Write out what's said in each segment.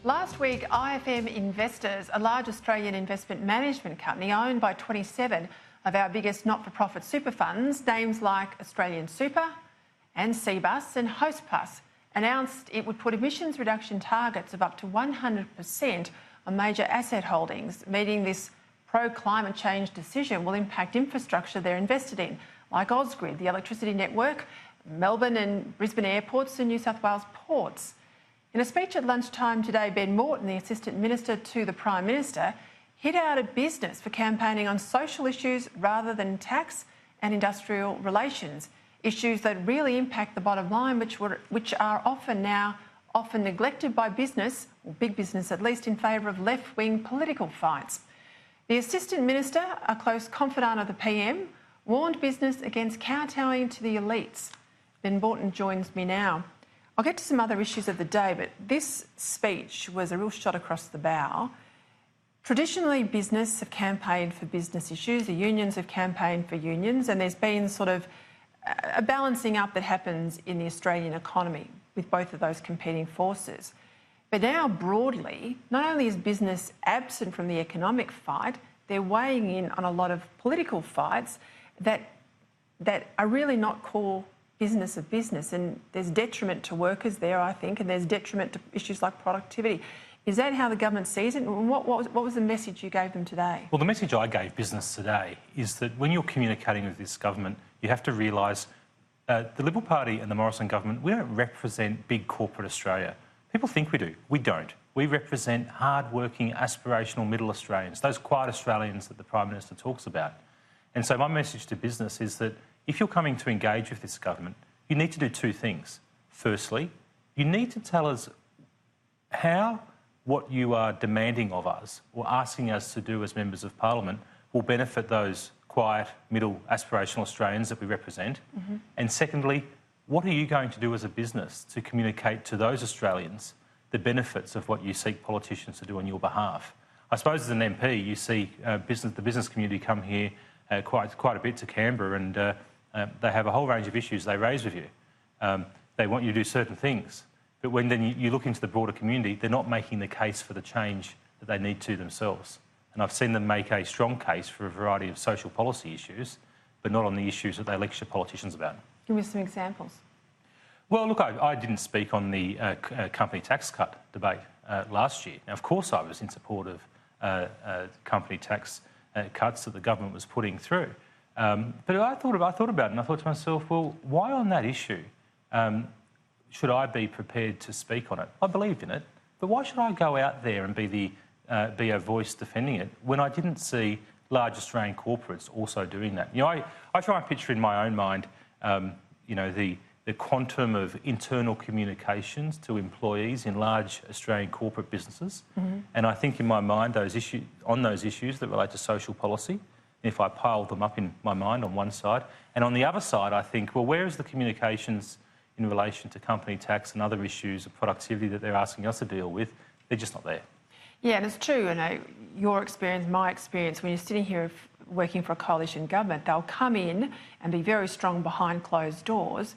Last week, IFM Investors, a large Australian investment management company owned by 27 of our biggest not-for-profit super funds, names like Australian Super and Cbus and Hostplus, announced it would put emissions reduction targets of up to 100% on major asset holdings. Meeting this pro-climate change decision will impact infrastructure they're invested in, like Ausgrid, the electricity network, Melbourne and Brisbane airports and New South Wales ports. In a speech at lunchtime today, Ben Morton, the Assistant Minister to the Prime Minister, hit out at business for campaigning on social issues rather than tax and industrial relations, issues that really impact the bottom line, which are often neglected by business, or big business at least, in favour of left-wing political fights. The Assistant Minister, a close confidant of the PM, warned business against kowtowing to the elites. Ben Morton joins me now. I'll get to some other issues of the day, but this speech was a real shot across the bow. Traditionally, business have campaigned for business issues, the unions have campaigned for unions, and there's been sort of a balancing up that happens in the Australian economy with both of those competing forces. But now, broadly, not only is business absent from the economic fight, they're weighing in on a lot of political fights that are really not core business of business, and there's detriment to workers there, I think, and there's detriment to issues like productivity. Is that how the government sees it? And what was the message you gave them today? Well, the message I gave business today is that when you're communicating with this government, you have to realise the Liberal Party and the Morrison government, we don't represent big corporate Australia. People think we do. We don't. We represent hard-working, aspirational middle Australians, those quiet Australians that the Prime Minister talks about. And so my message to business is that if you're coming to engage with this government, you need to do two things. Firstly, you need to tell us how what you are demanding of us or asking us to do as members of Parliament will benefit those quiet, middle, aspirational Australians that we represent. Mm-hmm. And secondly, what are you going to do as a business to communicate to those Australians the benefits of what you seek politicians to do on your behalf? I suppose as an MP, you see the business community come here quite a bit to Canberra, and they have a whole range of issues they raise with you. They want you to do certain things, but when then you look into the broader community, they're not making the case for the change that they need to themselves. And I've seen them make a strong case for a variety of social policy issues, but not on the issues that they lecture politicians about. Give me some examples. Well, look, I didn't speak on the company tax cut debate last year. Now, of course, I was in support of company tax cuts that the government was putting through. But I thought about it and I thought to myself, well, why on that issue should I be prepared to speak on it? I believed in it, but why should I go out there and be a voice defending it when I didn't see large Australian corporates also doing that? You know, I try and picture in my own mind, the quantum of internal communications to employees in large Australian corporate businesses. Mm-hmm. And I think in my mind, those issues that relate to social policy, if I piled them up in my mind on one side, and on the other side, I think, well, where is the communications in relation to company tax and other issues of productivity that they're asking us to deal with? They're just not there. Yeah, and it's true, you know, your experience, my experience, when you're sitting here working for a coalition government, they'll come in and be very strong behind closed doors,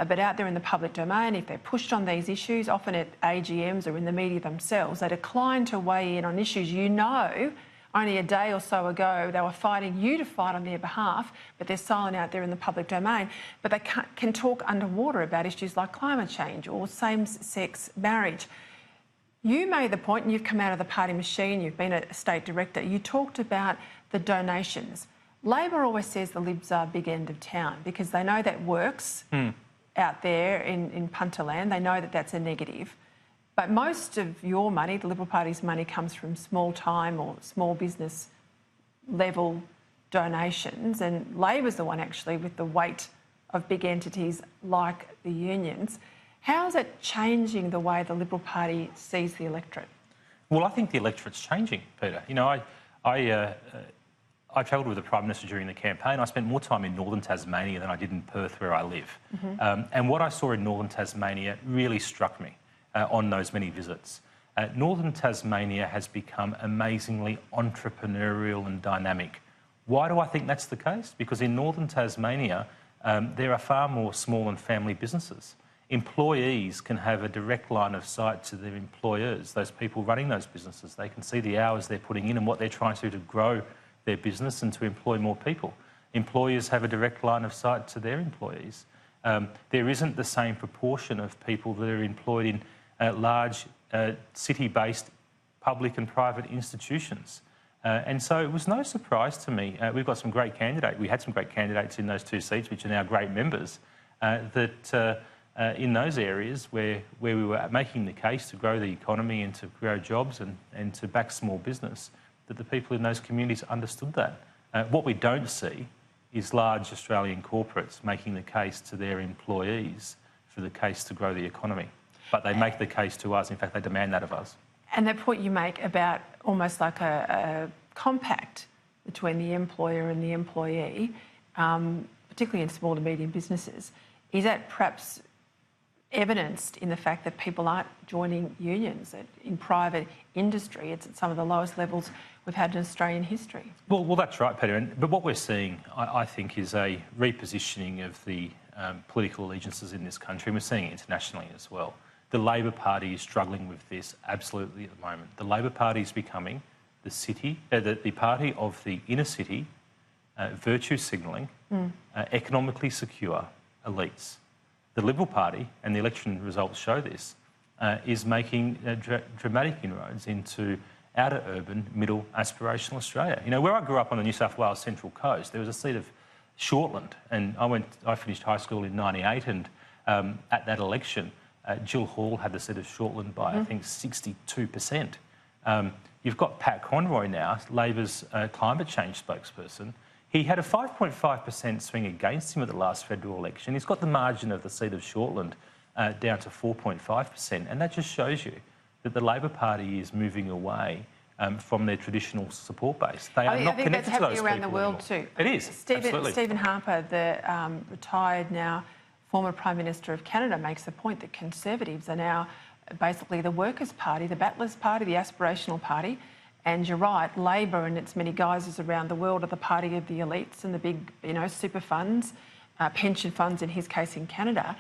but out there in the public domain, if they're pushed on these issues, often at AGMs or in the media themselves, they decline to weigh in on issues. You know, only a day or so ago, they were fighting you to fight on their behalf, but they're silent out there in the public domain. But they can talk underwater about issues like climate change or same-sex marriage. You made the point, and you've come out of the party machine, you've been a state director, you talked about the donations. Labor always says the Libs are big end of town because they know that works out there in Punterland. They know that that's a negative. But most of your money, the Liberal Party's money, comes from small-time or small business level donations, and Labor's the one actually with the weight of big entities like the unions. How is it changing the way the Liberal Party sees the electorate? Well, I think the electorate's changing, Peter. You know, I travelled with the Prime Minister during the campaign. I spent more time in northern Tasmania than I did in Perth, where I live. Mm-hmm. And what I saw in northern Tasmania really struck me on those many visits. Northern Tasmania has become amazingly entrepreneurial and dynamic. Why do I think that's the case? Because in northern Tasmania, there are far more small and family businesses. employees can have a direct line of sight to their employers, those people running those businesses. They can see the hours they're putting in and what they're trying to do to grow their business and to employ more people. Employers have a direct line of sight to their employees. There isn't the same proportion of people that are employed in large city-based public and private institutions. And so it was no surprise to me. We've got some great candidates. We had some great candidates in those 2 seats, which are now great members, in those areas where we were making the case to grow the economy and to grow jobs and to back small business, that the people in those communities understood that. What we don't see is large Australian corporates making the case to their employees for the case to grow the economy. But they make the case to us. In fact, they demand that of us. And the point you make about almost like a compact between the employer and the employee, particularly in small to medium businesses, is that perhaps evidenced in the fact that people aren't joining unions in private industry? It's at some of the lowest levels we've had in Australian history. Well, that's right, Peter. But what we're seeing, I think, is a repositioning of the political allegiances in this country, and we're seeing it internationally as well. The Labor Party is struggling with this absolutely at the moment. The Labor Party is becoming the party of the inner city, virtue signalling, economically secure elites. The Liberal Party, and the election results show this, is making dramatic inroads into outer urban, middle, aspirational Australia. You know, where I grew up on the New South Wales Central Coast, there was a seat of Shortland, and I finished high school in '98, and at that election, Jill Hall had the seat of Shortland by, I think, 62%. You've got Pat Conroy now, Labor's climate change spokesperson. He had a 5.5% swing against him at the last federal election. He's got the margin of the seat of Shortland down to 4.5%, and that just shows you that the Labor Party is moving away from their traditional support base. They are not connected to those people. I think that's happening around the world too. It is, Stephen Harper, the retired now former Prime Minister of Canada, makes the point that Conservatives are now basically the Workers' Party, the Battlers' Party, the Aspirational Party. And you're right, Labor and its many guises around the world are the party of the elites and the big, super funds, pension funds in his case in Canada,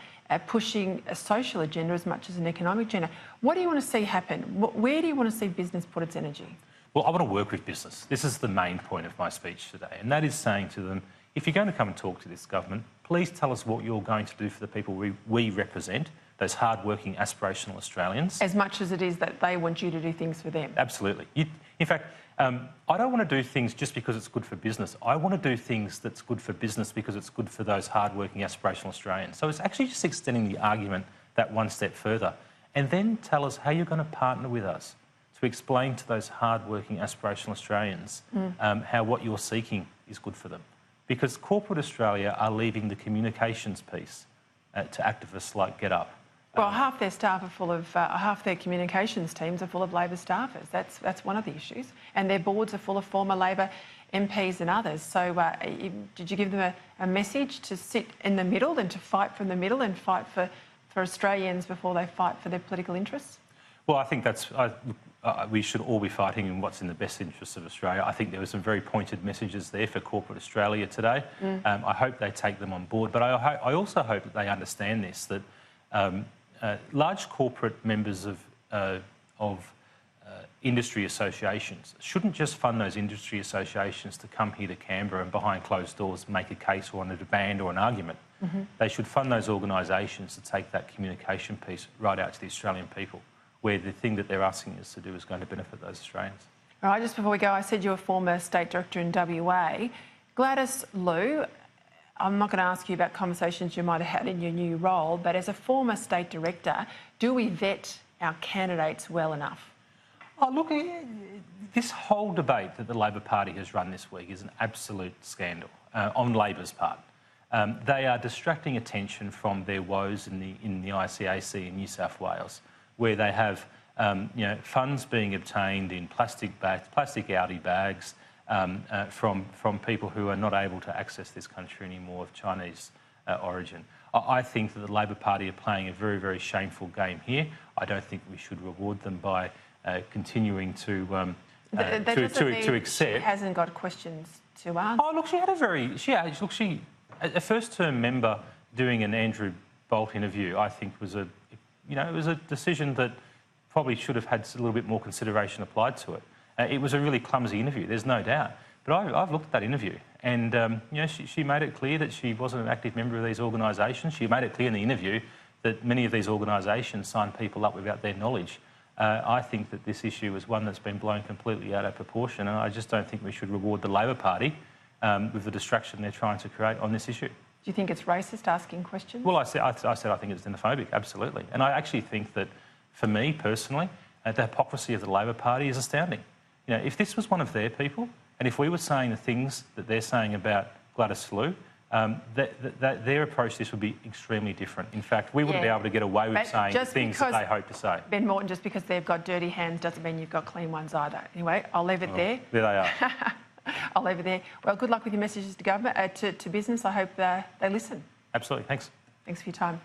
pushing a social agenda as much as an economic agenda. What do you want to see happen? Where do you want to see business put its energy? Well, I want to work with business. This is the main point of my speech today, and that is saying to them, if you're going to come and talk to this government, please tell us what you're going to do for the people we represent, those hard-working, aspirational Australians. As much as it is that they want you to do things for them. Absolutely. In fact, I don't want to do things just because it's good for business. I want to do things that's good for business because it's good for those hard-working, aspirational Australians. So it's actually just extending the argument that one step further. And then tell us how you're going to partner with us to explain to those hard-working, aspirational Australians how what you're seeking is good for them. Because corporate Australia are leaving the communications piece to activists like GetUp. Well, half their staff are full of, half their communications teams are full of Labor staffers. That's one of the issues. And their boards are full of former Labor MPs and others. So did you give them a message to sit in the middle and to fight from the middle and fight for Australians before they fight for their political interests? Well, I think we should all be fighting in what's in the best interests of Australia. I think there were some very pointed messages there for corporate Australia today. I hope they take them on board. But I also hope that they understand this, that large corporate members of industry associations shouldn't just fund those industry associations to come here to Canberra and behind closed doors make a case or on a demand or an argument. They should fund those organisations to take that communication piece right out to the Australian people, where the thing that they're asking us to do is going to benefit those Australians. All right, just before we go, I said you're a former State Director in WA. Gladys Liu, I'm not going to ask you about conversations you might have had in your new role, but as a former State Director, do we vet our candidates well enough? Oh, look, this whole debate that the Labor Party has run this week is an absolute scandal on Labor's part. They are distracting attention from their woes in the ICAC in New South Wales, where they have funds being obtained in plastic Audi bags from people who are not able to access this country anymore of Chinese origin. I think that the Labor Party are playing a very, very shameful game here. I don't think we should reward them by continuing to accept. She hasn't got questions to answer. Oh, look, she had a first-term member doing an Andrew Bolt interview, I think, was it was a decision that probably should have had a little bit more consideration applied to it. It was a really clumsy interview, there's no doubt. But I've looked at that interview, and she made it clear that she wasn't an active member of these organisations. She made it clear in the interview that many of these organisations sign people up without their knowledge. I think that this issue is one that's been blown completely out of proportion, and I just don't think we should reward the Labor Party with the distraction they're trying to create on this issue. Do you think it's racist asking questions? Well, I said I think it's xenophobic, absolutely. And I actually think that, for me personally, the hypocrisy of the Labor Party is astounding. If this was one of their people, and if we were saying the things that they're saying about Gladys Liu, their approach to this would be extremely different. In fact, we wouldn't be able to get away with saying the things that they hope to say. Ben Morton, just because they've got dirty hands doesn't mean you've got clean ones either. Anyway, I'll leave it there. There they are. I'll leave it there. Well, good luck with your messages to government, to business. I hope they listen. Absolutely. Thanks. Thanks for your time.